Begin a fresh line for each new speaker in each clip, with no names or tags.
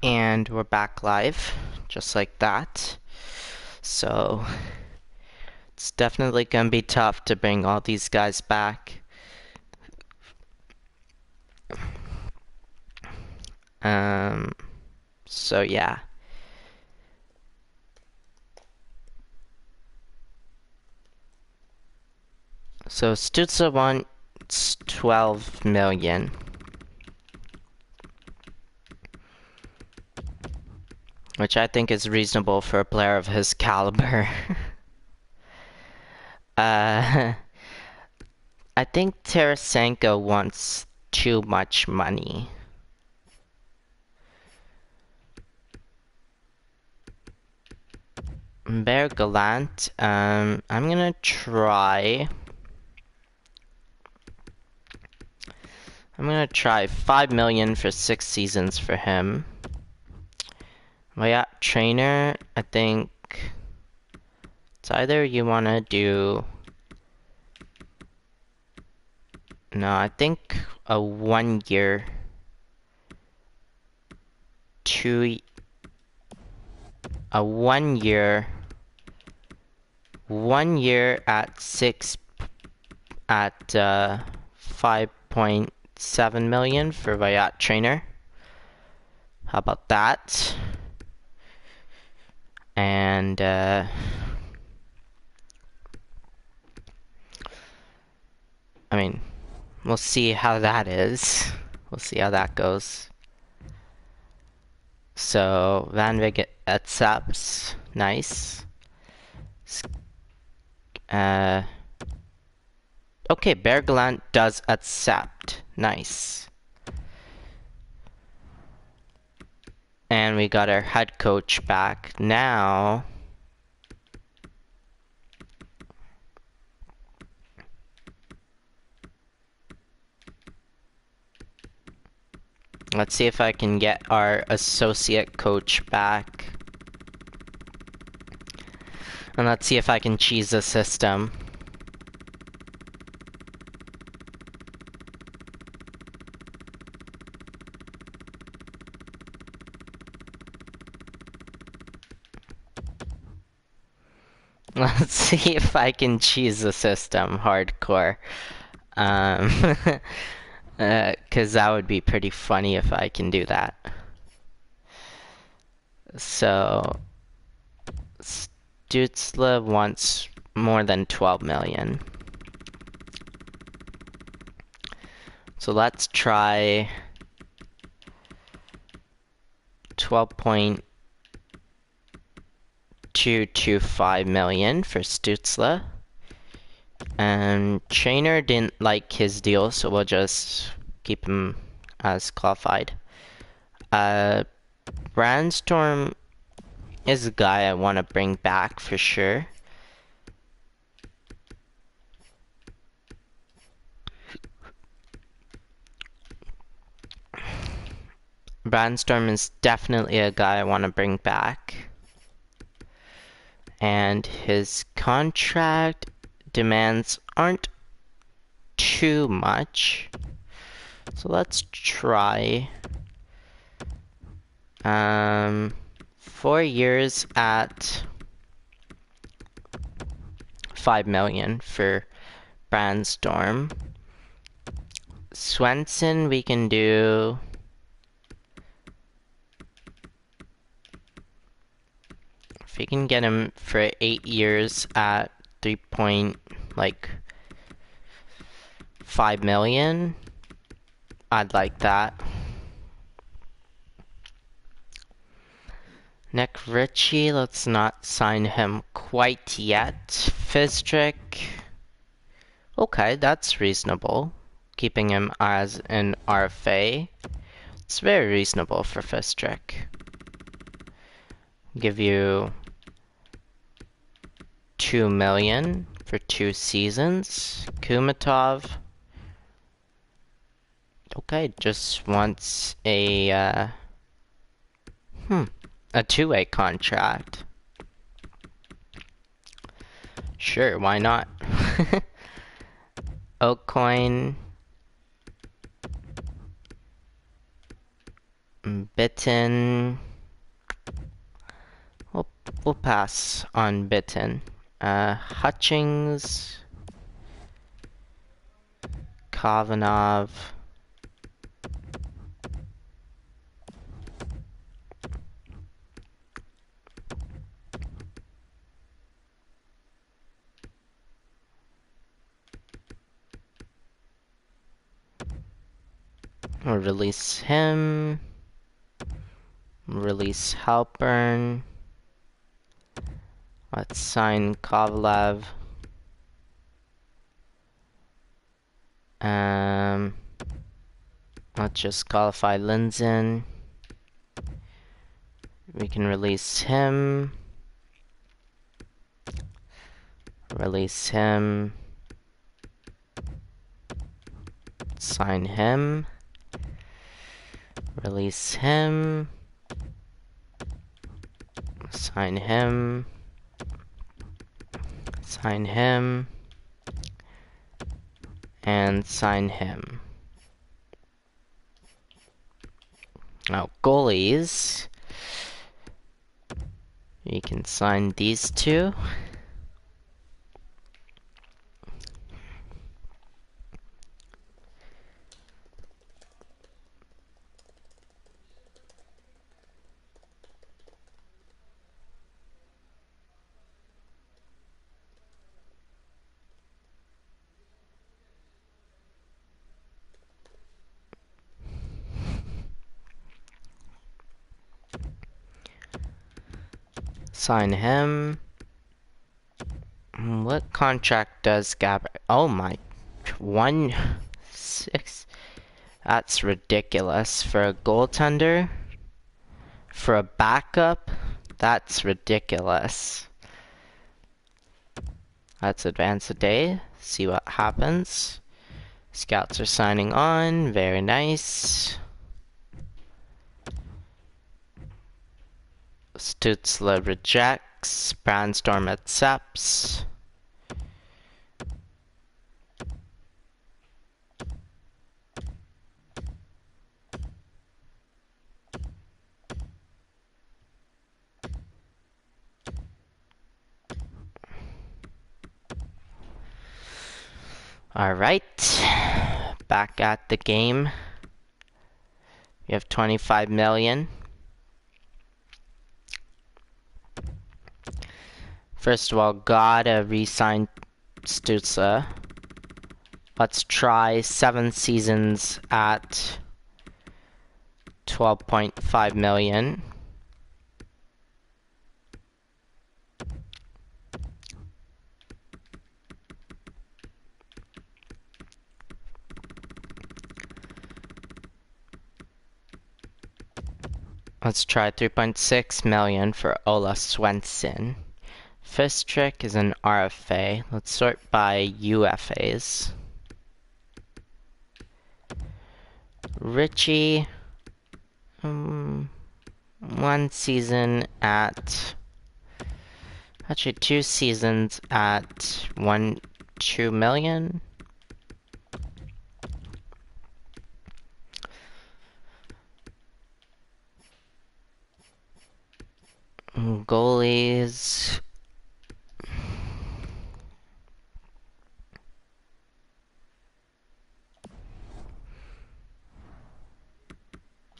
And we're back live, just like that. So, it's definitely gonna be tough to bring all these guys back. So yeah. So Stutzer wants 12 million. Which I think is reasonable for a player of his caliber. I think Tarasenko wants too much money. Bear Gallant, I'm gonna try 5 million for 6 seasons for him. Well, yeah, trainer, I think it's either you wanna do... No, I think a 1 year, 1 year, 1 year at 5.7 million for Vayat trainer. How about that? And I mean, we'll see how that is. We'll see how that goes. So Van Vig accepts. Nice. Okay, Bergland does accept. Nice. And we got our head coach back. Now... let's see if I can get our associate coach back. And let's see if I can cheese the system. Let's see if I can cheese the system hardcore. Cause that would be pretty funny if I can do that. So, Stutzla wants more than 12 million. So let's try 12.225 million for Stutzla. And Trainer didn't like his deal, so we'll just keep him as qualified. Brandstorm is a guy I want to bring back for sure. Brandstorm is definitely a guy I want to bring back. And his contract demands aren't too much. So let's try 4 years at 5 million for Brandstorm. Swenson we can do if we can get him for 8 years at 3.5 million, I'd like that. Nick Ritchie, let's not sign him quite yet. Fistrick, okay, that's reasonable. Keeping him as an RFA, it's very reasonable for Fistrick. Give you 2 million for 2 seasons. Kumatov, okay, just wants a two-way contract. Sure, why not? Oakcoin. Bitten. We'll pass on Bitten. Hutchings. Kavanagh. We'll release him. Release Halpern. Let's sign Kovalev. Let's just qualify Linzen. We can release him. Release him. Sign him. Release him. Sign him. Sign him. And sign him. Now, goalies. You can sign these two. Sign him. What contract does Gabriel? Oh my, 1-6. That's ridiculous for a goaltender. For a backup, that's ridiculous. Let's advance a day. See what happens. Scouts are signing on. Very nice. Stutzla rejects. Brandstorm accepts. Alright. Back at the game. We have 25 million. First of all, gotta re-sign Stützle. Let's try 7 seasons at 12.5 million. Let's try 3.6 million for Ola Svensson. Fistrick is an RFA. Let's sort by UFAs. Richie, 1 season at, actually 2 seasons at 2 million. Goalies.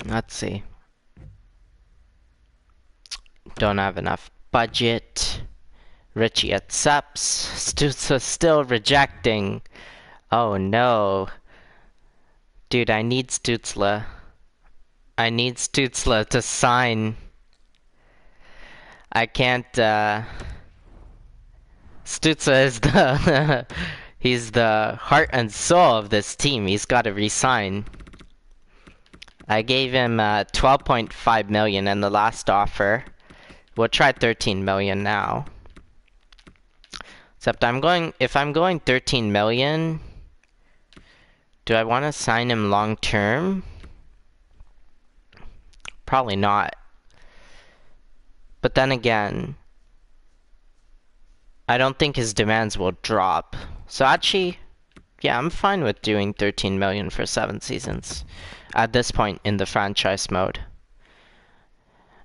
Let's see. Don't have enough budget. Richie accepts. Stützle still rejecting. Oh no. Dude, I need Stützle. I need Stützle to sign. I can't, Stützle is the, he's the heart and soul of this team. He's got to resign. I gave him 12.5 million in the last offer. We'll try 13 million now. Except if I'm going 13 million, do I want to sign him long term? Probably not. But then again, I don't think his demands will drop. So actually, yeah, I'm fine with doing 13 million for 7 seasons at this point in the franchise mode.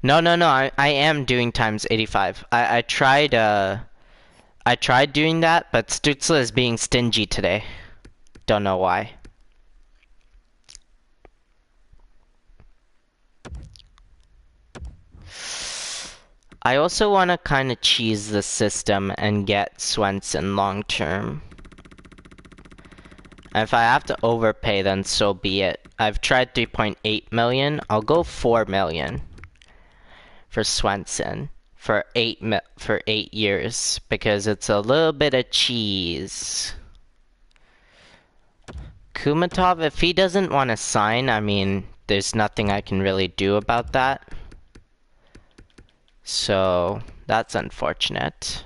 No, no, no. I am doing times 85. I tried doing that, but Stutzla is being stingy today. Don't know why. I also want to kind of cheese the system and get Swenson long term. If I have to overpay, then so be it. I've tried 3.8 million. I'll go 4 million for Swenson for 8 years because it's a little bit of cheese. Kumatov, if he doesn't want to sign, I mean, there's nothing I can really do about that. So, that's unfortunate.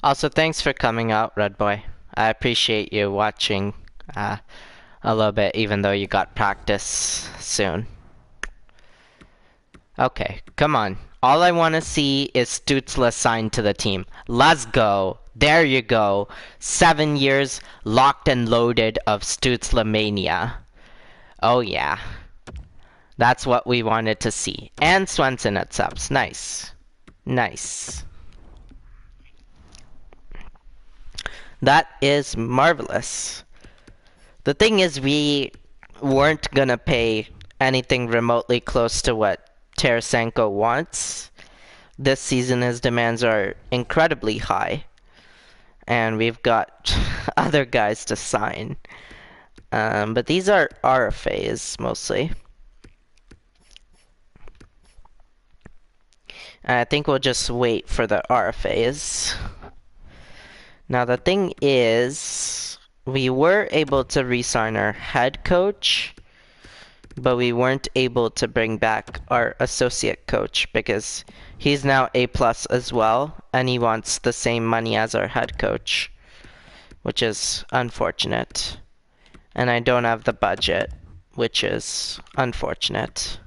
Also, thanks for coming out, Red Boy. I appreciate you watching a little bit, even though you got practice soon. Okay, come on. All I want to see is Stutzla signed to the team. Let's go. There you go. 7 years locked and loaded of Stutzla mania. Oh yeah. That's what we wanted to see. And Swenson at subs. Nice. Nice. That is marvelous. The thing is, we weren't gonna pay anything remotely close to what Tarasenko wants. This season his demands are incredibly high. And we've got other guys to sign. But these are RFAs mostly. I think we'll just wait for the RFAs. Now the thing is, we were able to re-sign our head coach, but we weren't able to bring back our associate coach because he's now A+ as well, and he wants the same money as our head coach, which is unfortunate. And I don't have the budget, which is unfortunate.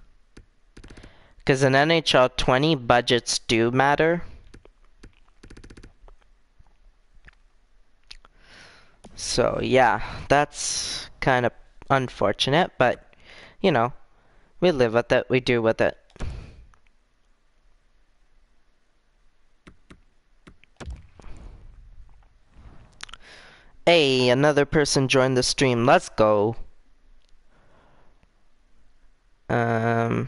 Because in NHL 20, budgets do matter. So yeah, that's kind of unfortunate, but you know, we live with it, we do with it. Hey, another person joined the stream. Let's go. So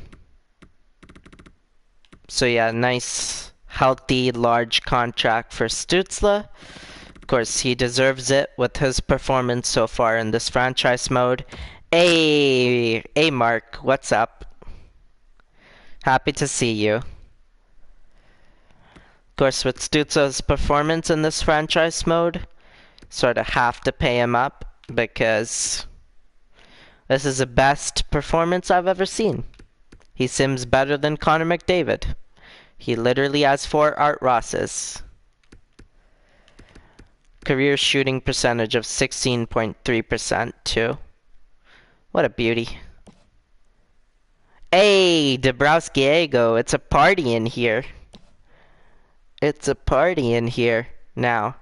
yeah, nice, healthy, large contract for Stutzla. Of course, he deserves it with his performance so far in this franchise mode. Hey, Mark, what's up? Happy to see you. Of course, with Stutzla's performance in this franchise mode, sort of have to pay him up because this is the best performance I've ever seen. He sims better than Connor McDavid. He literally has 4 Art Rosses. Career shooting percentage of 16.3% too. What a beauty. Hey, Dabrowski-Ego, it's a party in here. It's a party in here now.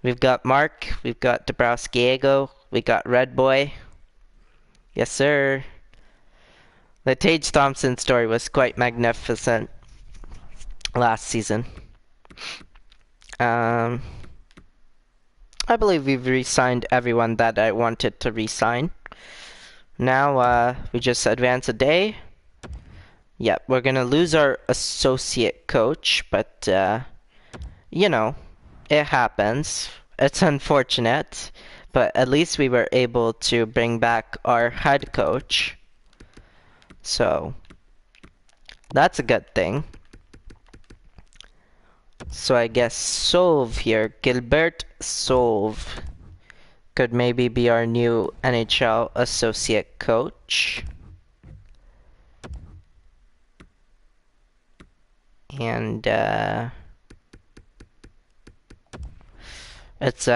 We've got Mark, we've got Dabrowski-Ego, we got Red Boy. Yes, sir. The Tage Thompson story was quite magnificent last season. I believe we've re-signed everyone that I wanted to re-sign. Now, we just advance a day. Yep, we're gonna lose our associate coach, but, you know, it happens. It's unfortunate, but at least we were able to bring back our head coach. So, that's a good thing. So I guess Sov here, Gilbert Sov, could maybe be our new NHL associate coach. And it's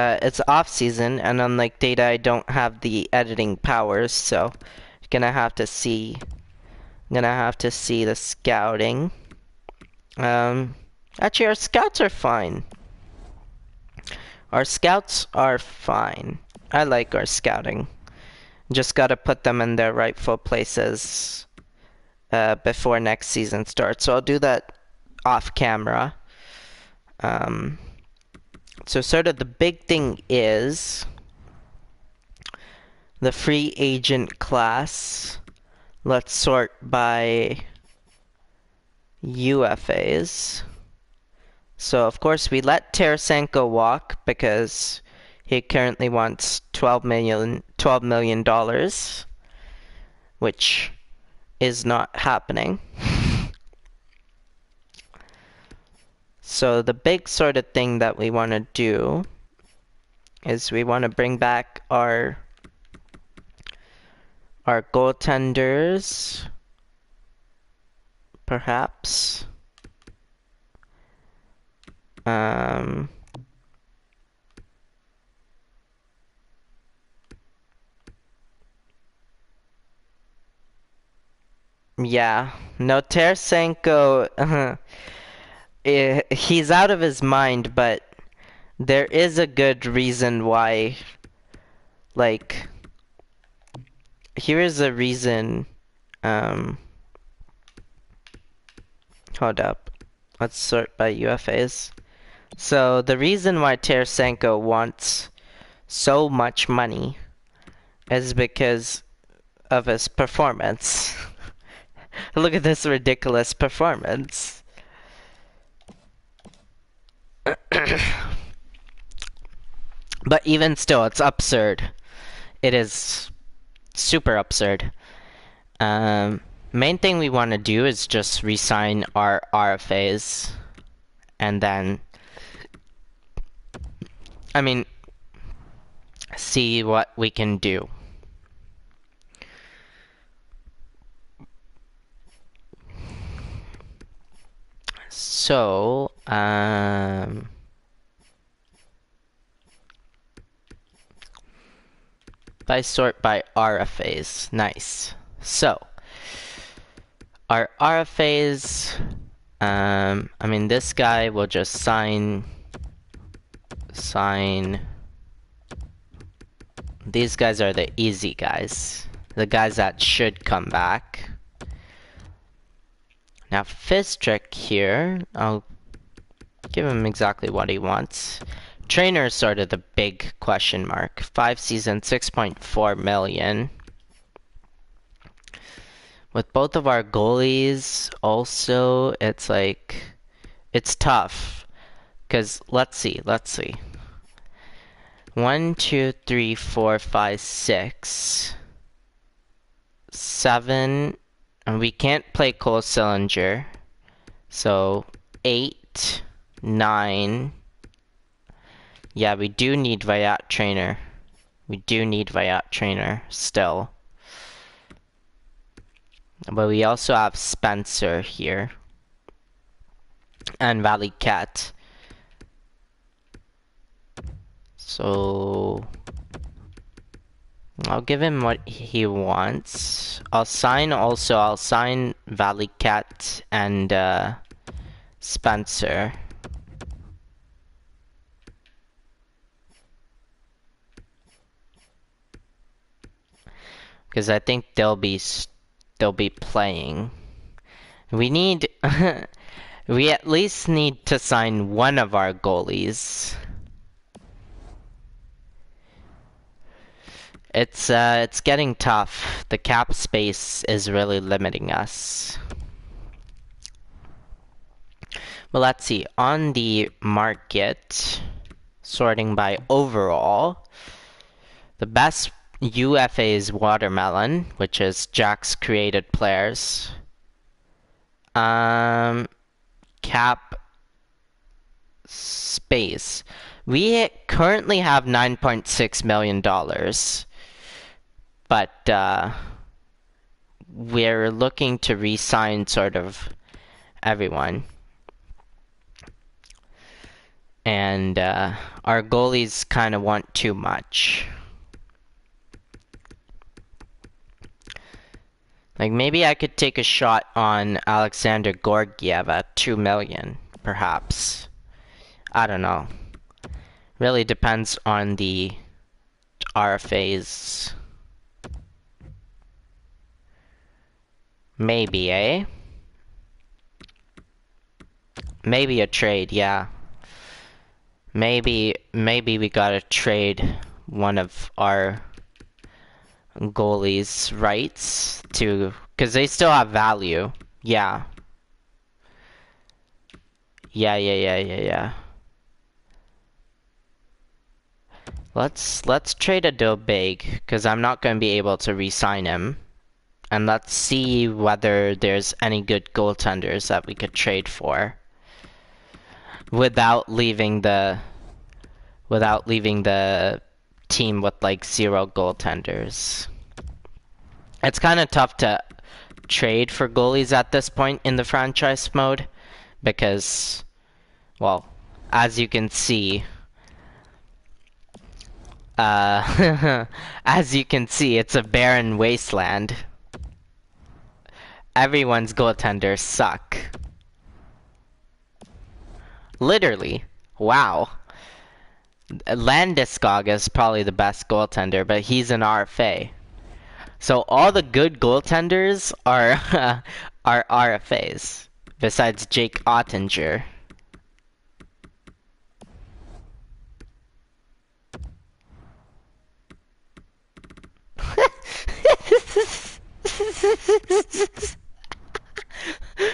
off season, and unlike Data, I don't have the editing powers, so I'm gonna have to see the scouting. Um, Actually, our scouts are fine. Our scouts are fine. I like our scouting. Just gotta put them in their rightful places before next season starts. So I'll do that off camera. So sort of the big thing is the free agent class. Let's sort by UFAs. So of course we let Tarasenko walk because he currently wants $12 million, which is not happening. So the big sort of thing that we want to do is we want to bring back our goaltenders, perhaps. Yeah, no, Tarasenko, he's out of his mind, but there is a good reason why, like, here is a reason, hold up, let's sort by UFAs. So, the reason why Tarasenko wants so much money is because of his performance. Look at this ridiculous performance. But even still, it's absurd. It is super absurd. Main thing we want to do is just re-sign our RFAs. And then, I mean, see what we can do. So, if I sort by RFAs, nice. So, our RFAs, I mean, this guy will just sign. These guys are the easy guys. The guys that should come back. Now, Fistrick here, I'll give him exactly what he wants. Trainer is sort of the big question mark. 5 seasons, 6.4 million. With both of our goalies, also, it's like, it's tough. Because, let's see. 1, 2, 3, 4, 5, 6, 7, and we can't play Cole Sillinger. So, 8, 9. Yeah, we do need Vayat Trainer. Still. But we also have Spencer here. And Valley Cat. So I'll give him what he wants. I'll sign Valley Cat and Spencer. Because I think they'll be playing. We need we at least need to sign one of our goalies. It's getting tough. The cap space is really limiting us. But let's see. On the market, sorting by overall, the best UFA is Watermelon, which is Jack's created players. Cap space. We currently have $9.6 million. But we're looking to re-sign sort of everyone. And our goalies kind of want too much. Like, maybe I could take a shot on Alexander Gorgiev at 2 million, perhaps. I don't know. Really depends on the RFAs. Maybe, eh? Maybe a trade, yeah. Maybe we gotta trade one of our goalies' rights to, because they still have value. Yeah. Yeah. Let's trade a deal big, because I'm not gonna be able to re-sign him. And let's see whether there's any good goaltenders that we could trade for without leaving the team with like 0 goaltenders. It's kind of tough to trade for goalies at this point in the franchise mode because, well, as you can see, as you can see, it's a barren wasteland. Everyone's goaltenders suck. Literally. Wow. Landeskog is probably the best goaltender, but he's an RFA. So all the good goaltenders are are RFAs, besides Jake Ottinger.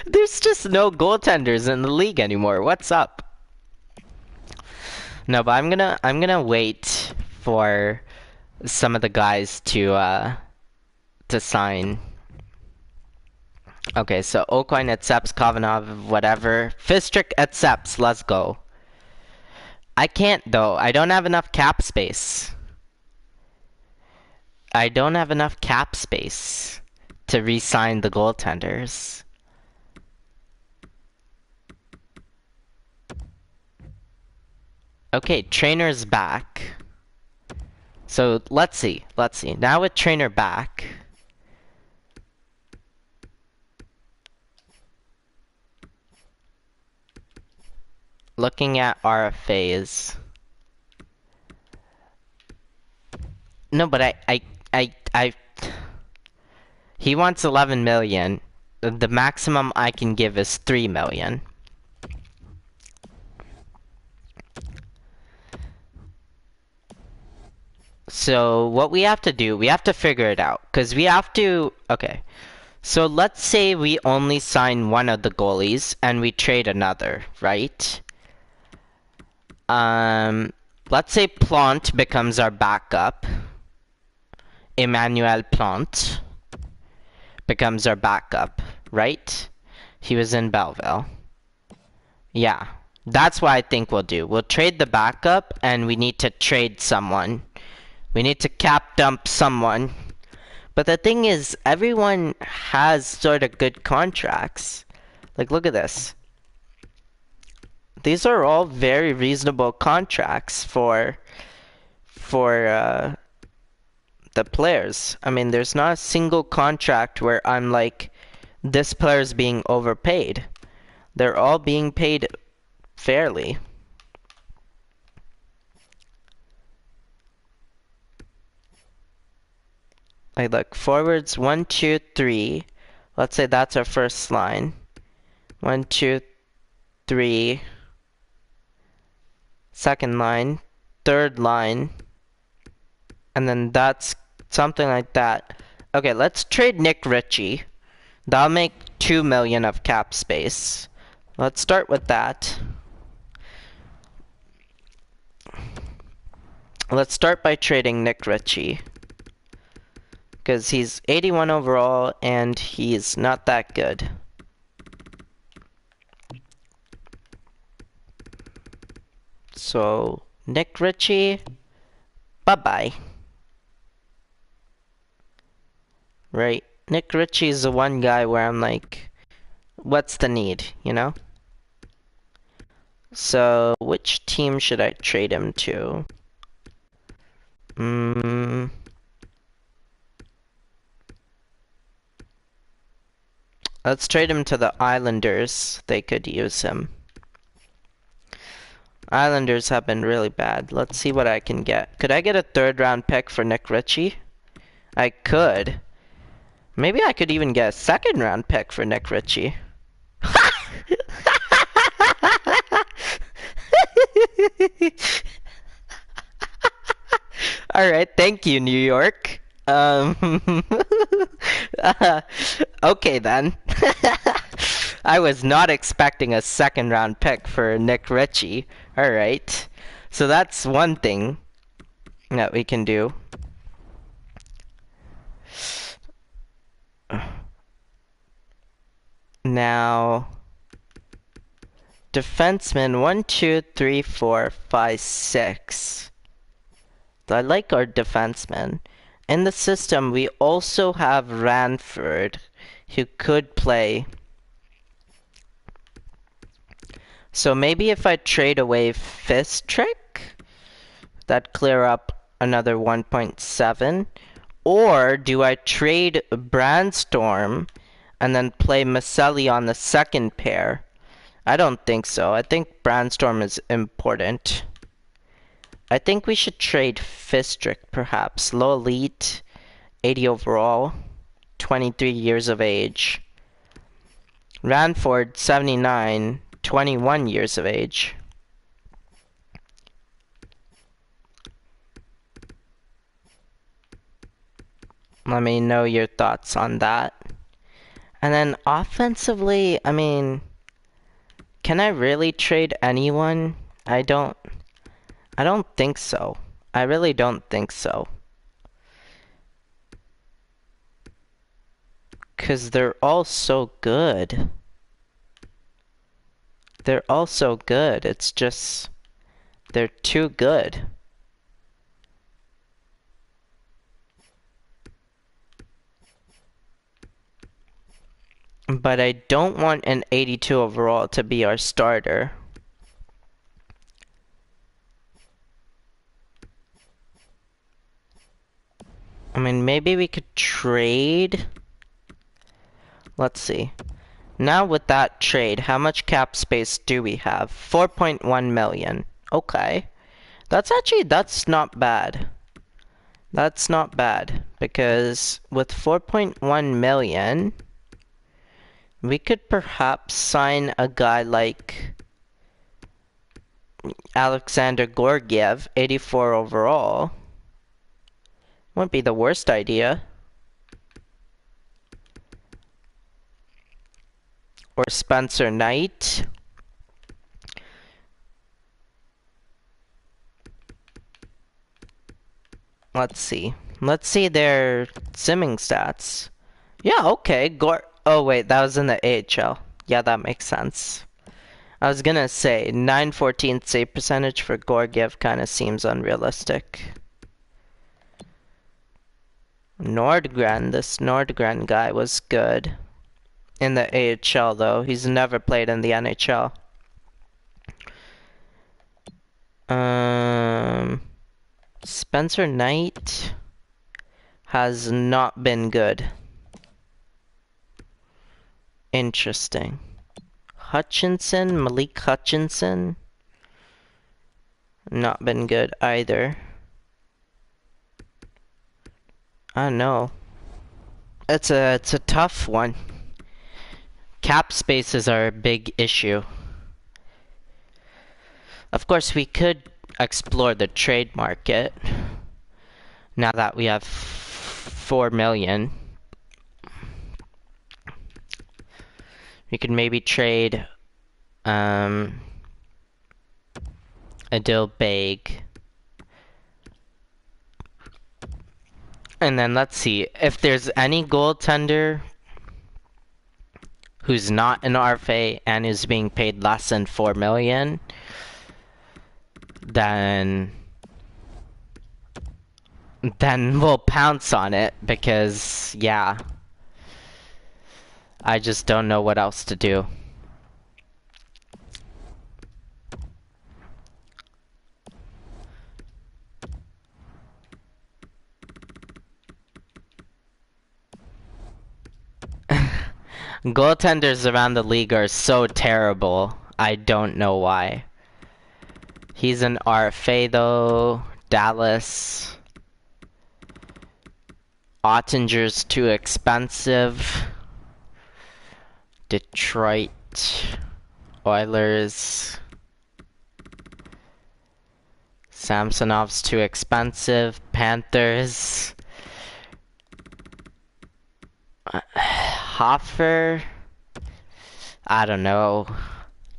There's just no goaltenders in the league anymore. What's up? No, but I'm gonna wait for some of the guys to sign. Okay, so Okine accepts, Kavanov, whatever. Fistrick accepts, let's go. I can't though, I don't have enough cap space. I don't have enough cap space to re-sign the goaltenders. Okay, Trainer's back. So let's see. Now with Trainer back, looking at RFAs. No, but I he wants 11 million. The maximum I can give is 3 million. So what we have to do, we have to figure it out. Because we have to, okay. So let's say we only sign one of the goalies and we trade another, right? Let's say Plant becomes our backup. Emmanuel Plant becomes our backup, right? He was in Belleville. Yeah, that's what I think we'll do. We'll trade the backup and we need to trade someone. We need to cap dump someone. But the thing is, everyone has sort of good contracts. Like, look at this. These are all very reasonable contracts for the players. I mean, there's not a single contract where I'm like, this player's being overpaid. They're all being paid fairly. Like, look, forwards 1, 2, 3. Let's say that's our first line. 1, 2, 3. Second line, third line, and then that's something like that. Okay, let's trade Nick Ritchie. That'll make 2 million of cap space. Let's start with that. Let's start by trading Nick Ritchie. Because he's 81 overall and he's not that good. So, Nick Ritchie, bye-bye. Right? Nick Ritchie is the one guy where I'm like, what's the need, you know? So, which team should I trade him to? Let's trade him to the Islanders. They could use him. Islanders have been really bad. Let's see what I can get. Could I get a 3rd round pick for Nick Ritchie? I could. Maybe I could even get a 2nd round pick for Nick Ritchie. Alright, thank you, New York. Okay then. I was not expecting a 2nd round pick for Nick Ritchie. Alright. So that's one thing that we can do. Now, defenseman 1, 2, 3, 4, 5, 6. I like our defensemen. In the system, we also have Ranford, who could play. So maybe if I trade away Fistrick, that'd clear up another 1.7. Or do I trade Brandstorm and then play Maselli on the 2nd pair? I don't think so. I think Brandstorm is important. I think we should trade Fistrick, perhaps. Low elite, 80 overall, 23 years of age. Ranford, 79, 21 years of age. Let me know your thoughts on that. And then offensively, I mean, can I really trade anyone? I don't think so. I really don't think so. 'Cause they're all so good. They're all so good. It's just, they're too good. But I don't want an 82 overall to be our starter. I mean, maybe we could trade. Let's see. Now with that trade, how much cap space do we have? 4.1 million. Okay. That's not bad. That's not bad. Because with 4.1 million, we could perhaps sign a guy like Alexander Gorgiev, 84 overall. Wouldn't be the worst idea. Or Spencer Knight. Let's see. Let's see their simming stats. Yeah, okay. Oh wait, that was in the AHL. Yeah, that makes sense. I was gonna say 914 save percentage for Gorgiev kind of seems unrealistic. Nordgren, this Nordgren guy was good in the AHL though. He's never played in the NHL. Spencer Knight has not been good. Interesting. Malik Hutchinson, not been good either. I don't know. It's a tough one. Cap spaces are a big issue. Of course, we could explore the trade market now that we have 4 million. We could maybe trade Adil Baig. And then let's see if there's any goaltender who's not an RFA and is being paid less than 4 million, then we'll pounce on it because, yeah, I just don't know what else to do. Goaltenders around the league are so terrible. I don't know why. He's an RFA though. Dallas. Ottinger's too expensive. Detroit. Oilers. Samsonov's too expensive. Panthers. Hoffer. I don't know.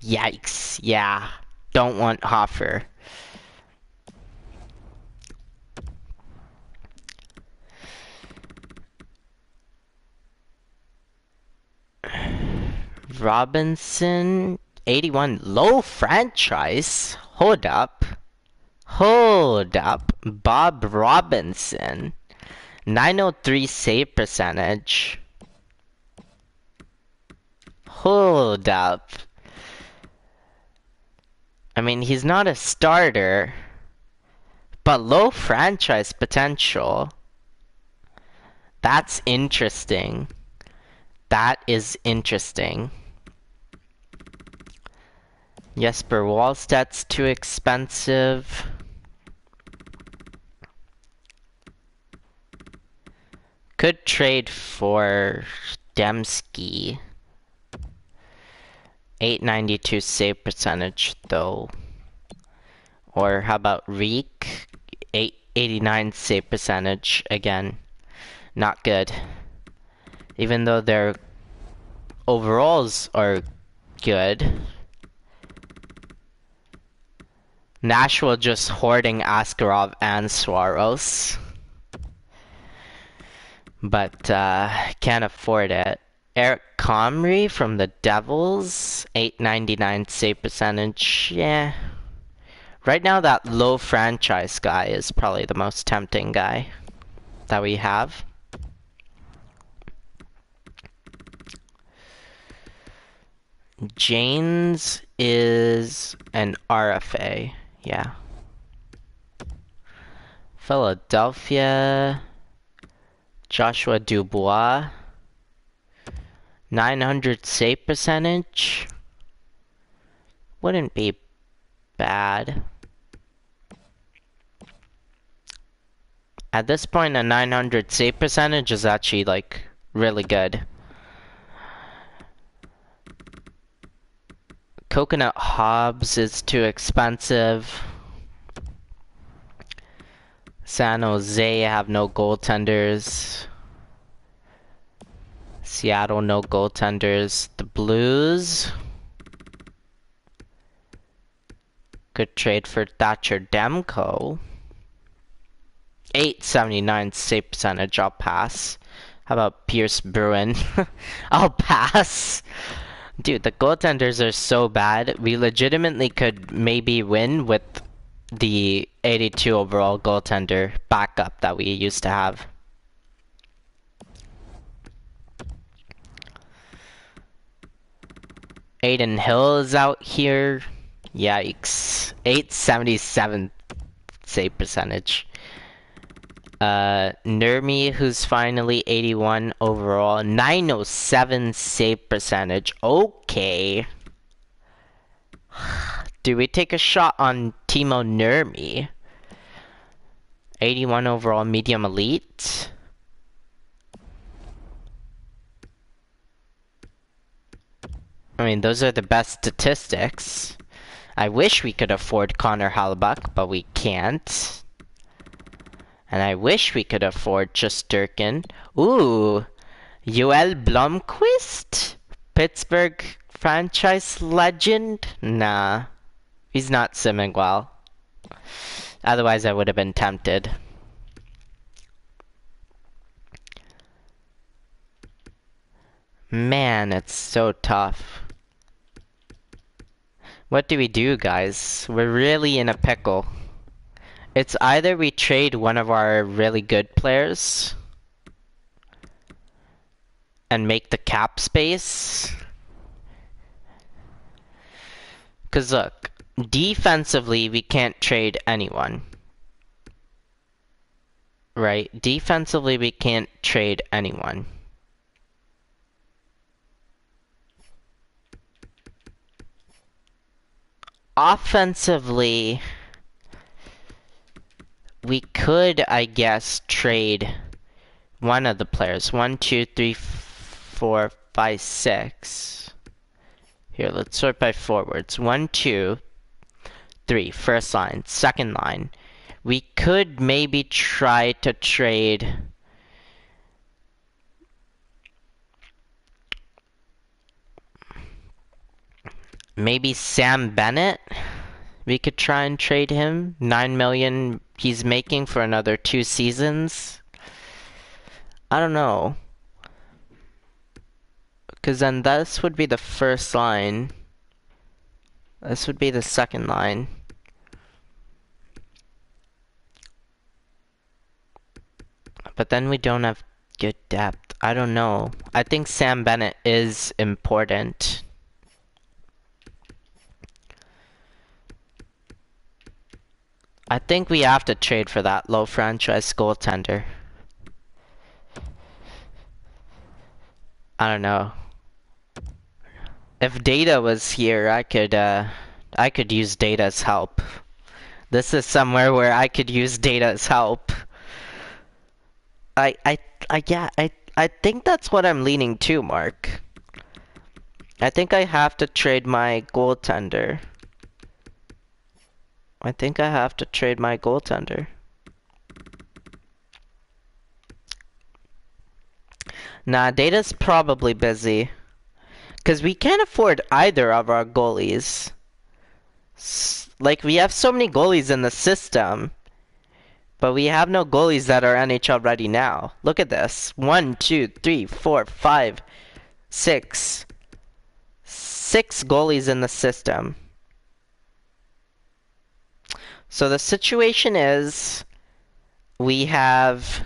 Yikes. Yeah. Don't want Hoffer. Robinson. 81. Low franchise. Hold up. Hold up. Bob Robinson. 903 save percentage. Hold up. I mean, he's not a starter, but low franchise potential. That's interesting. That is interesting. Jesper Wallstedt's too expensive. Could trade for Dembski. 892 save percentage though. Or how about Reek? 889 save percentage again. Not good. Even though their overalls are good. Nashville just hoarding Askarov and Swaros. But can't afford it. Eric Comrie from the Devils, 899 save percentage. Yeah. Right now that low franchise guy is probably the most tempting guy that we have. Janes is an RFA. Yeah. Philadelphia. Joshua Dubois. 900 save percentage. Wouldn't be bad. At this point, a 900 save percentage is actually like really good. Coconut Hobbs is too expensive. San Jose have no goaltenders. Seattle, no goaltenders. The Blues could trade for Thatcher Demko. 879 save percentage, I'll pass. How about Pierce Bruin? I'll pass. Dude, the goaltenders are so bad. We legitimately could maybe win with the 82 overall goaltender backup that we used to have. Aiden Hill is out here. Yikes. 877 save percentage. Nurmi, who's finally 81 overall. 907 save percentage. Okay. Do we take a shot on Timo Nurmi? 81 overall medium elite. I mean, those are the best statistics. I wish we could afford Connor Hellebuyck, but we can't. And I wish we could afford Shesterkin. Ooh, Joel Blomqvist? Pittsburgh franchise legend? Nah, he's not simming well. Otherwise, I would have been tempted. Man, it's so tough. What do we do, guys? We're really in a pickle. It's either we trade one of our really good players and make the cap space. Because look, defensively we can't trade anyone. Right? Defensively we can't trade anyone. offensively, we could, I guess, trade one of the players. 1, 2, 3, 4, 5, 6. Here, let's sort by forwards. 1, 2, 3. First line. Second line. We could maybe try to trade maybe Sam Bennett. We could try and trade him. 9 million he's making for another 2 seasons. I don't know. Because then this would be the first line. This would be the second line. But then we don't have good depth. I don't know. I think Sam Bennett is important. I think we have to trade for that low franchise goaltender. I don't know. If Data was here, I could use Data's help. This is somewhere where I could use Data's help. I think that's what I'm leaning to, Mark. I think I have to trade my goaltender. I think I have to trade my goaltender. Nah, Data's probably busy. Because we can't afford either of our goalies. Like, we have so many goalies in the system. But we have no goalies that are NHL ready now. Look at this. 1, 2, 3, 4, 5, 6. 6 goalies in the system. So the situation is we have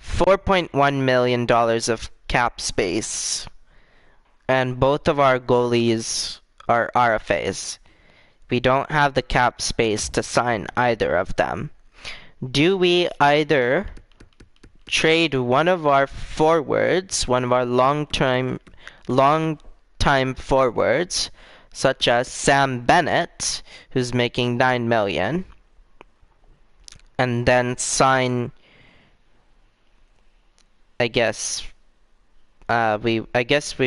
$4.1 million of cap space. And both of our goalies are RFAs. We don't have the cap space to sign either of them. Do we either trade one of our forwards, one of our long-time forwards, such as Sam Bennett, who's making $9 million, and then sign, I guess we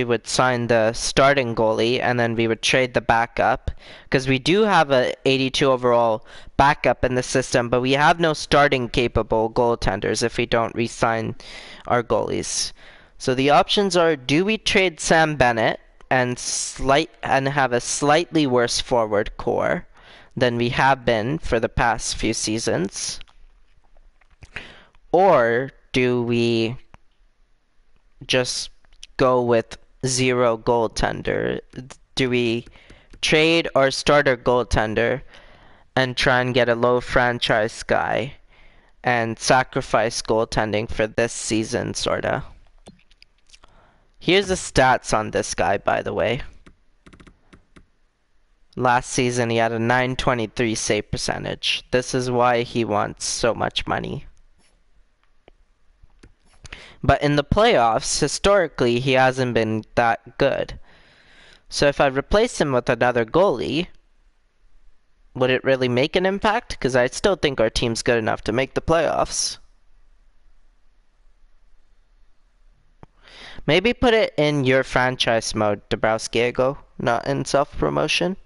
would sign the starting goalie, and then we would trade the backup, because we do have a 82 overall backup in the system, but we have no starting capable goaltenders if we don't re-sign our goalies. So the options are: do we trade Sam Bennett and have a slightly worse forward core than we have been for the past few seasons, or do we just go with 0 goaltender? Do we trade our starter goaltender and try and get a low franchise guy and sacrifice goaltending for this season, sorta? Here's the stats on this guy, by the way. Last season he had a .923 save percentage. This is why he wants so much money. But in the playoffs, historically, he hasn't been that good. So if I replace him with another goalie, would it really make an impact? Because I still think our team's good enough to make the playoffs. Maybe put it in your franchise mode, Dabrowski, not in self-promotion.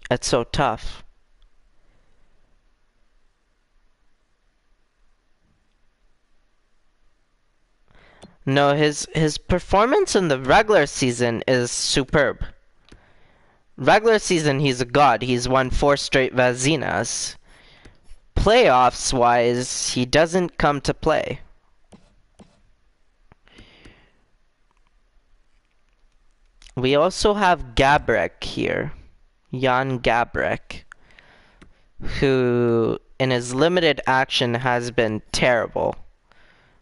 It's so tough. No, his performance in the regular season is superb. Regular season, he's a god. He's won 4 straight Vezinas. Playoffs-wise, he doesn't come to play. We also have Gabrek here. Jan Gabrek, who in his limited action has been terrible.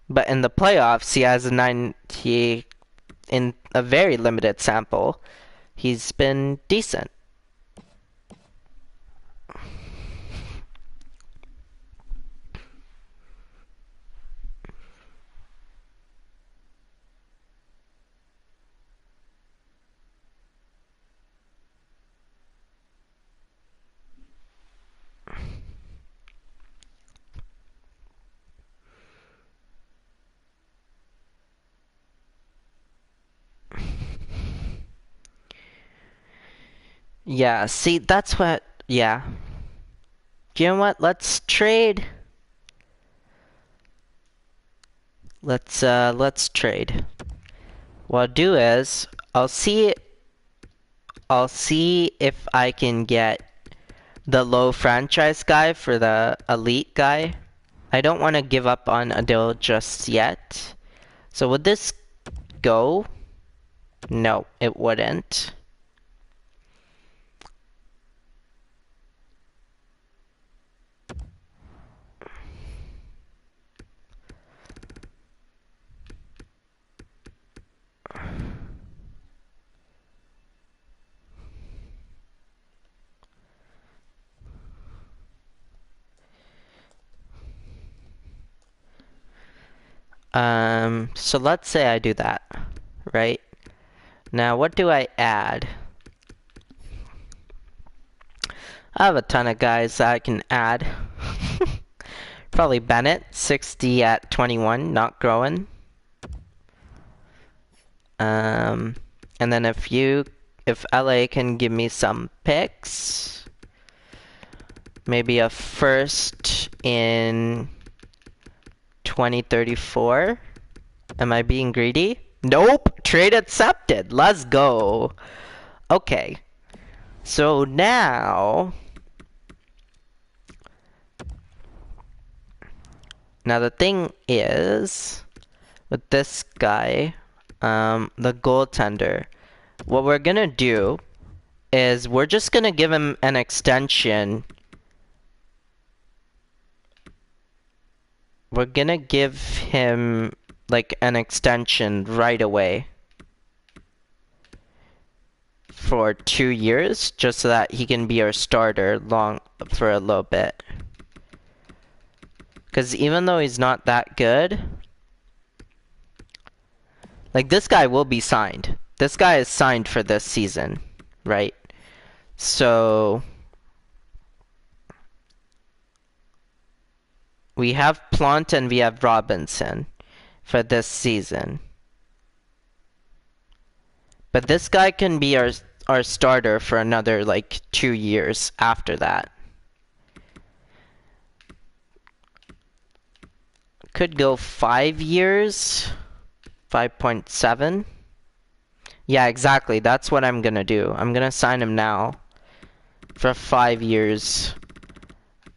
But in the playoffs, in a very limited sample, he's been decent. Yeah, see, that's what, yeah. You know what? Let's trade. Let's trade. What I'll do is, I'll see if I can get the low franchise guy for the elite guy. I don't want to give up on Adil just yet. So would this go? No, it wouldn't. So let's say I do that, right? Now what do I add? I have a ton of guys that I can add. Probably Bennett, 60 at 21, not growing. And then if LA can give me some picks, maybe a first in 2034. Am I being greedy? Nope, trade accepted. Let's go. Okay, so now the thing is with this guy, the goaltender, what we're gonna do is we're just gonna give him an extension. We're gonna give him like an extension right away for 2 years, just so that he can be our starter for a little bit. Because even though he's not that good, like this guy will be signed. This guy is signed for this season, right? So we have Plant and we have Robinson for this season. But this guy can be our starter for another like 2 years after that. Could go 5 years. 5.7. Yeah, exactly. That's what I'm gonna do. I'm gonna sign him now for 5 years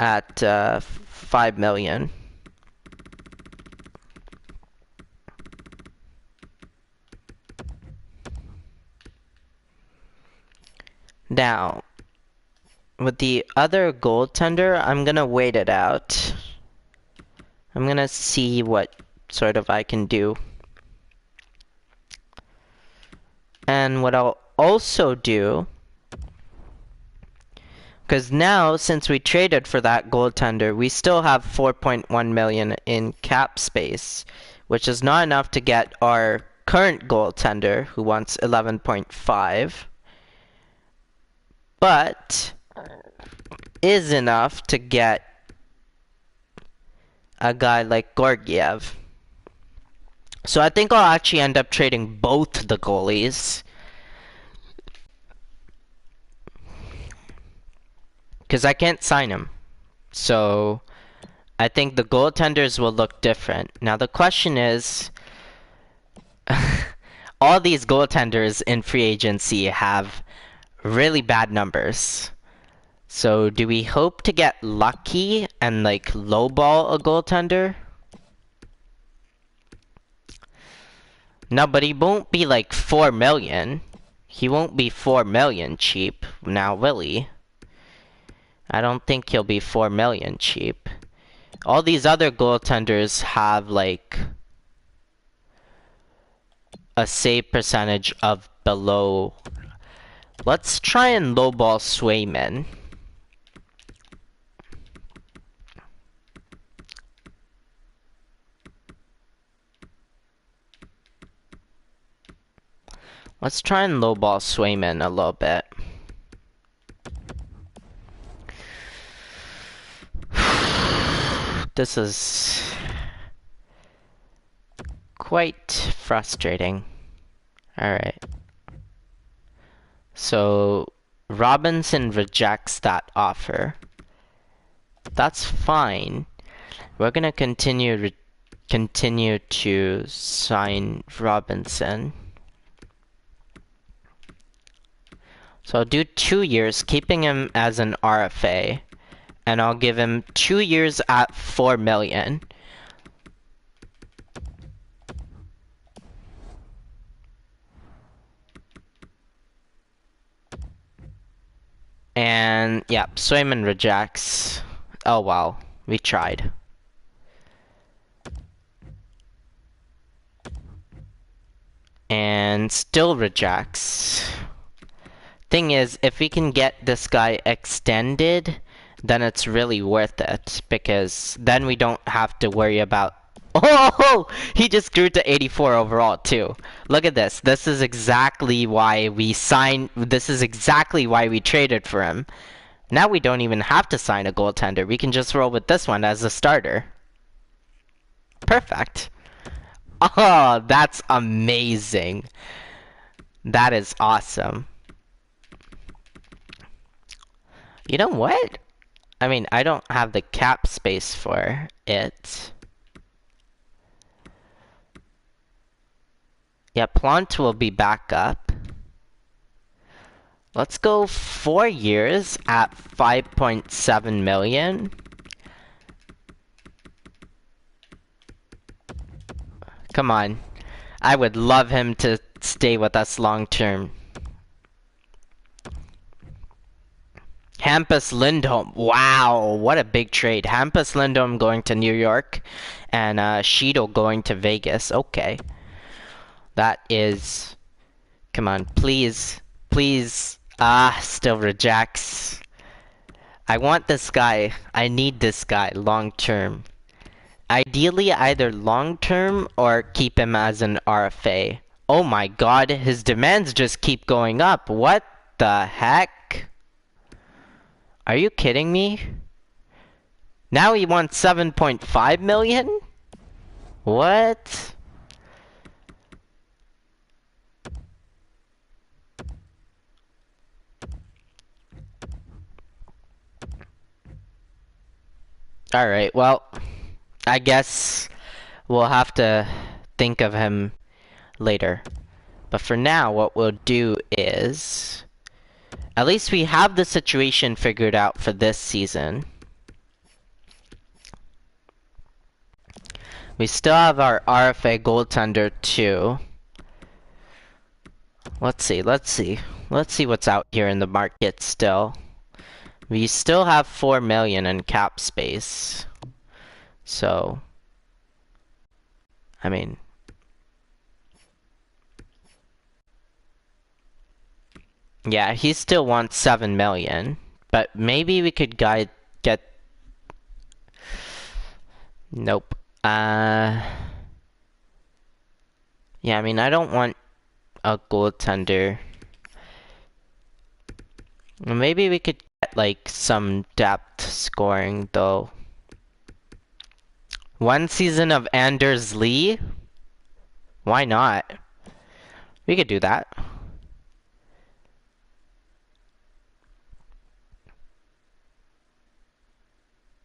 at 5 million. Now, with the other goaltender, I'm gonna wait it out. I'm gonna see what sort of I can do. And what I'll also do, because now since we traded for that goaltender, we still have 4.1 million in cap space, which is not enough to get our current goaltender who wants 11.5, but is enough to get a guy like Gorgiev. So I think I'll actually end up trading both the goalies, because I can't sign him. So I think the goaltenders will look different. Now the question is, all these goaltenders in free agency have really bad numbers. So do we hope to get lucky and like lowball a goaltender? No, but he won't be like 4 million. He won't be 4 million cheap now, will he? I don't think he'll be 4 million cheap. All these other goaltenders have like a save percentage of below. Let's try and lowball Swayman. Let's try and lowball Swayman a little bit. This is quite frustrating. Alright. So Robinson rejects that offer. That's fine. We're gonna continue to sign Robinson. So I'll do 2 years, keeping him as an RFA, and I'll give him 2 years at $4 million. And yeah, Swayman rejects. Oh well, we tried. And still rejects. Thing is, if we can get this guy extended, then it's really worth it, because then we don't have to worry about... Oh! He just grew to 84 overall, too. Look at this. This is exactly why we signed... This is exactly why we traded for him. Now we don't even have to sign a goaltender. We can just roll with this one as a starter. Perfect. Oh, that's amazing. That is awesome. You know what? I mean, I don't have the cap space for it. Yeah, Plant will be back up. Let's go 4 years at 5.7 million. Come on. I would love him to stay with us long term. Hampus Lindholm. Wow, what a big trade. Hampus Lindholm going to New York and Sheetal going to Vegas. Okay. That is... Come on, please. Please. Still rejects. I want this guy. I need this guy long term. Ideally, either long term or keep him as an RFA. Oh my god, his demands just keep going up. What the heck? Are you kidding me? Now he wants 7.5 million? What? Alright, well, I guess we'll have to think of him later. But for now, what we'll do is... At least we have the situation figured out for this season. We still have our RFA goaltender too. Let's see what's out here in the market still. We still have 4 million in cap space. So, I mean... Yeah, he still wants 7 million. But maybe we could get... Nope. Yeah, I mean, I don't want a goaltender. Maybe we could get, like, some depth scoring, though. 1 season of Anders Lee? Why not? We could do that.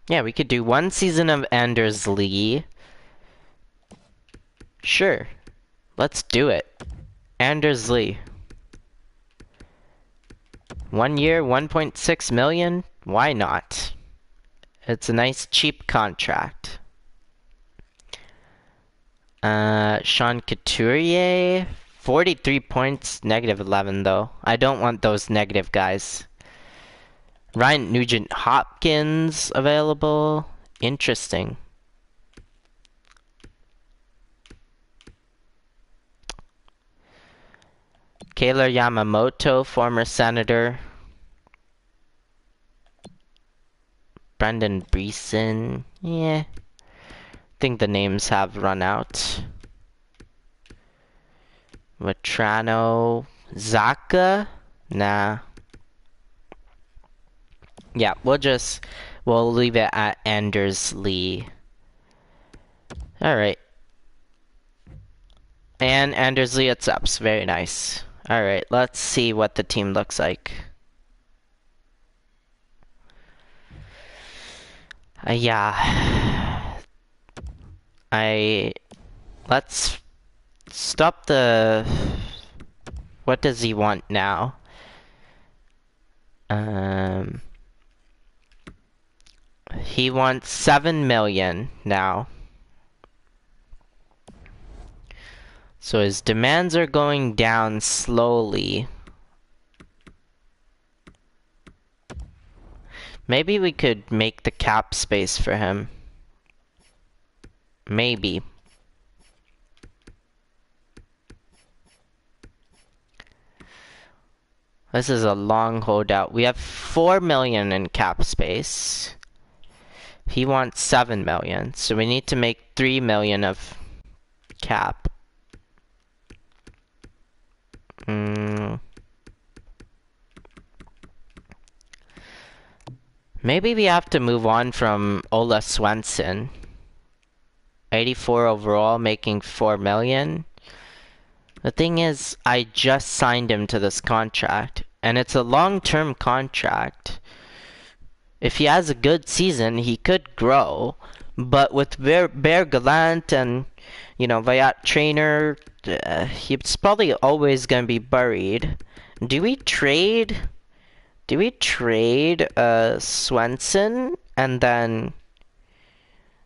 Yeah, we could do 1 season of Anders Lee. Sure. Let's do it. Anders Lee. 1 year, 1.6 million? Why not? It's a nice cheap contract. Sean Couturier, 43 points, negative 11 though. I don't want those negative guys. Ryan Nugent-Hopkins available. Interesting. Kaylor Yamamoto, former senator. Brendan Breeson. Yeah. I think the names have run out. Vetrano. Zaka? Nah. Yeah, we'll leave it at Anders Lee. Alright. And Anders Lee accepts. Very nice. Alright, let's see what the team looks like. Yeah. Let's stop the... What does he want now? Um... He wants 7 million now. So his demands are going down slowly. Maybe we could make the cap space for him. Maybe. This is a long holdout. We have 4 million in cap space. He wants 7 million, so we need to make 3 million of cap. Maybe we have to move on from Ola Svensson. 84 overall, making 4 million. The thing is, I just signed him to this contract, and it's a long-term contract. If he has a good season, he could grow. But with Bear Gallant and, Vayat Trainer, he's probably always going to be buried. Do we trade Swenson? And then,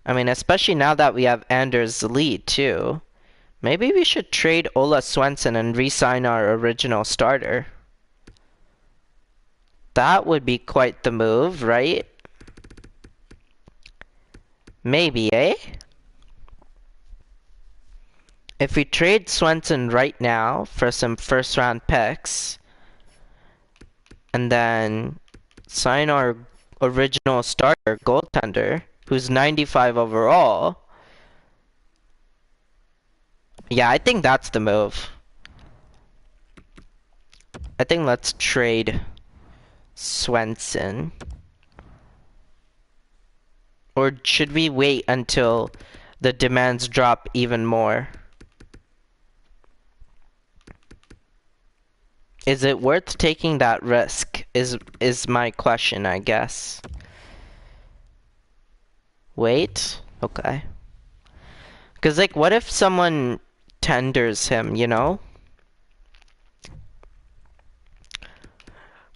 especially now that we have Anders Lee too. Maybe we should trade Ola Svensson and re-sign our original starter. That would be quite the move, right? Maybe, eh? If we trade Swenson right now for some first-round picks, and then sign our original starter, goaltender, who's 95 overall. Yeah, I think that's the move. I think let's trade Swenson. Or should we wait until the demands drop even more? Is it worth taking that risk? Is my question, I guess. Wait? Okay. Because, what if someone tenders him,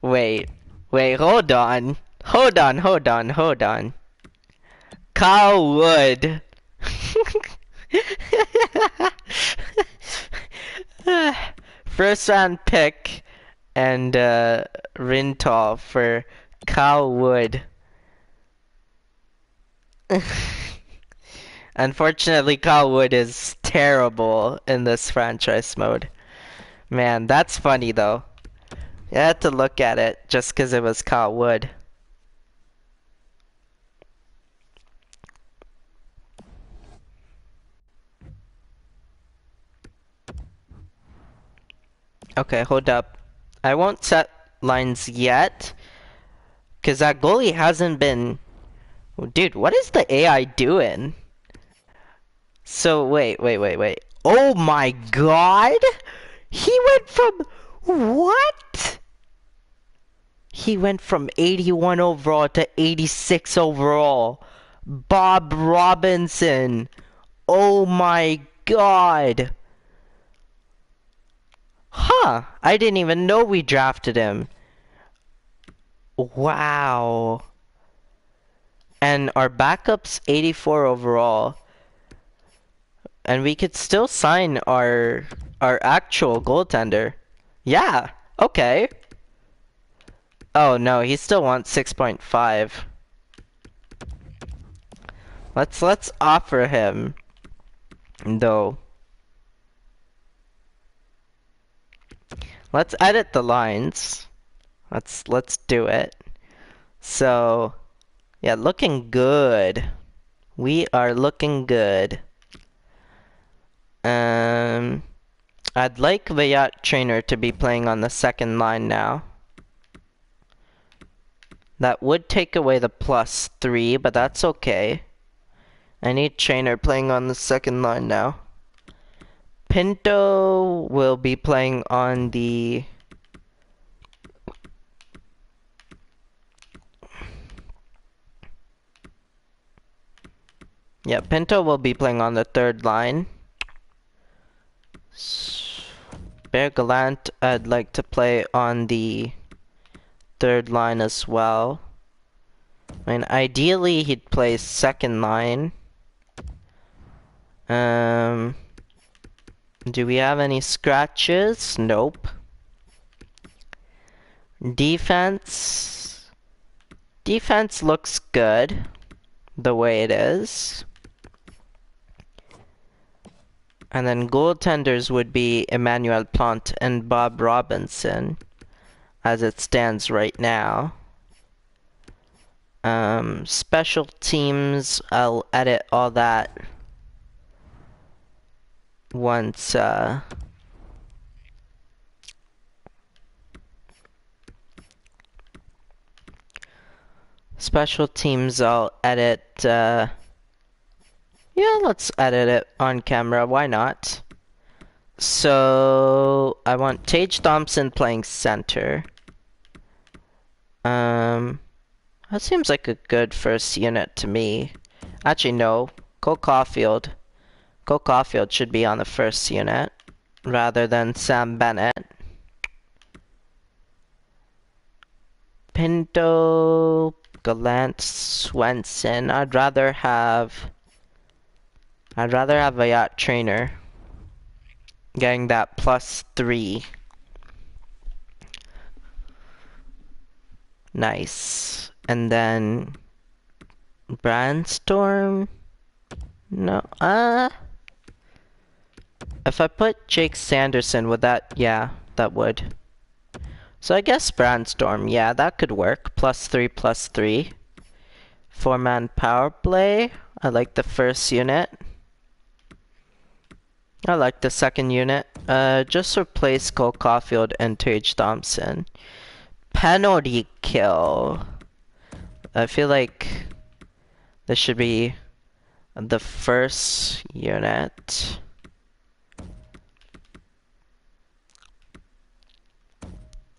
Wait, hold on. Hold on. Kyle Wood. First round pick and Rintal for Kyle Wood. Unfortunately, Kyle Wood is terrible in this franchise mode. Man, that's funny though. You had to look at it just because it was Kyle Wood. Okay, hold up. I won't set lines yet. Because that goalie hasn't been... Dude, what is the AI doing? So, wait. Oh my god! He went from... What? He went from 81 overall to 86 overall. Bob Robinson. Oh my god. Huh. I didn't even know we drafted him. Wow. And our backup's 84 overall. And we could still sign our actual goaltender. Yeah. Okay. Oh no, he still wants 6.5. Let's offer him though. Let's edit the lines. Let's do it. So, yeah, looking good. We are looking good. I'd like Vayat Trainer to be playing on the second line now. That would take away the +3, but that's okay. I need Trainer playing on the second line now. Pinto will be playing on the... Yeah, Pinto will be playing on the third line. Bear Gallant, I'd like to play on the third line as well. I mean, ideally he'd play second line. Do we have any scratches? Nope. Defense. Defense looks good the way it is. And then goaltenders would be Emmanuel Plante and Bob Robinson as it stands right now. Special teams, I'll edit all that once, special teams I'll edit, yeah, let's edit it on camera, why not? So, I want Tage Thompson playing center. That seems like a good first unit to me. Actually, no. Cole Caulfield. Cole Caulfield should be on the first unit rather than Sam Bennett. Pinto, Gallant, Swenson. I'd rather have a yacht trainer getting that +3. Nice. And then Brandstorm. No. If I put Jake Sanderson, would that? Yeah, that would. So I guess Brandstorm, yeah, that could work. +3/+3. 4-man power play. I like the first unit. I like the second unit. Just replace Cole Caulfield and Tage Thompson. Penalty kill. I feel like this should be the first unit.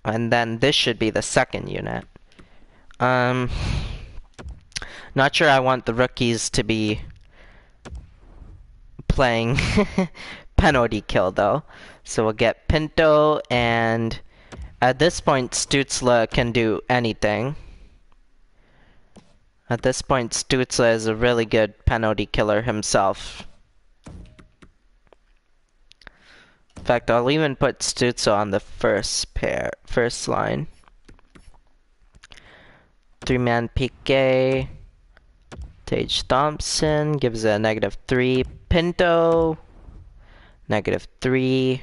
And then this should be the second unit. Not sure I want the rookies to be playing penalty kill though. So we'll get Pinto, and at this point Stützle can do anything. At this point Stützle is a really good penalty killer himself. In fact, I'll even put Stützle on the first line. 3-man PK. Tage Thompson gives it a -3. Pinto, -3.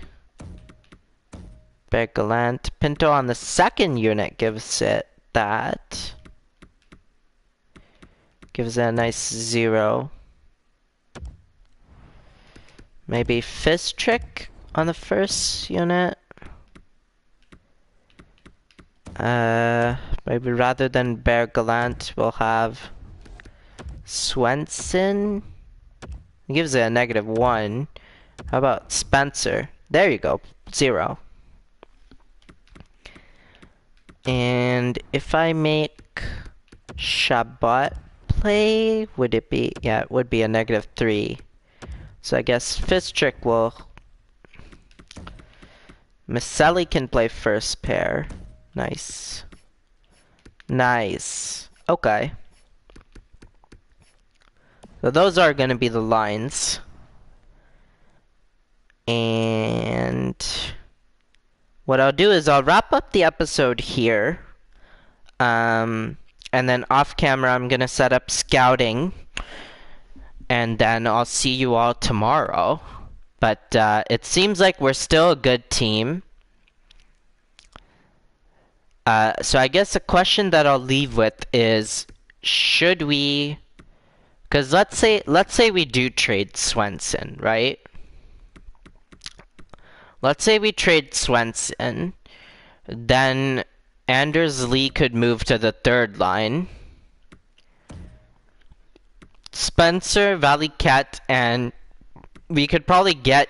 Bear Gallant. Pinto on the second unit gives it that. Gives it a nice 0. Maybe Fist Trick on the first unit. Maybe rather than Bear Gallant, we'll have Swenson. He gives it a -1. How about Spencer? There you go, 0. And if I make Shabbat play, would it be? Yeah, it would be a -3. So I guess Fist Trick will. Maselli can play first pair. Nice. Nice. Okay. So those are going to be the lines. And what I'll do is I'll wrap up the episode here. And then off camera I'm going to set up scouting. And then I'll see you all tomorrow. But it seems like we're still a good team. So I guess the question that I'll leave with is, should we? Because let's say we do trade Swenson, right? Let's say we trade Swenson, then Anders Lee could move to the third line. Spencer, Valiquette, and we could probably get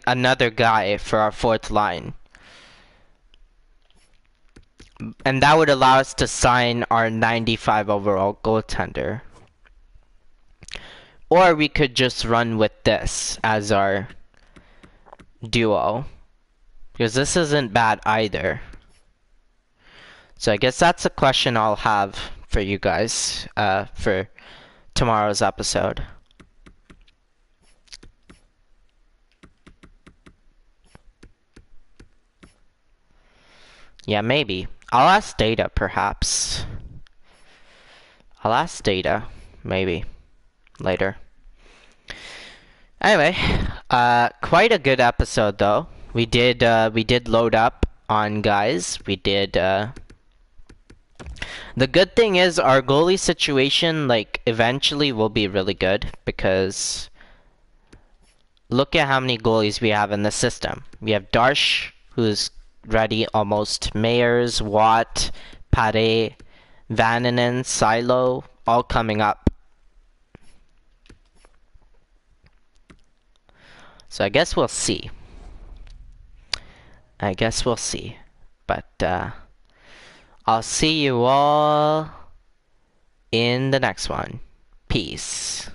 another guy for our fourth line. And that would allow us to sign our 95 overall goaltender. Or we could just run with this as our duo. Because this isn't bad either. So I guess that's a question I'll have for you guys for tomorrow's episode. Yeah, maybe. I'll ask Data, perhaps. I'll ask Data, maybe, later. Anyway, quite a good episode, though. We did load up on guys. We did, The good thing is our goalie situation, like, eventually will be really good, because look at how many goalies we have in the system. We have Darsh, who's ready almost. Mayers, Watt, Pare, Vananen, Silo, all coming up. So I guess we'll see. But I'll see you all in the next one. Peace.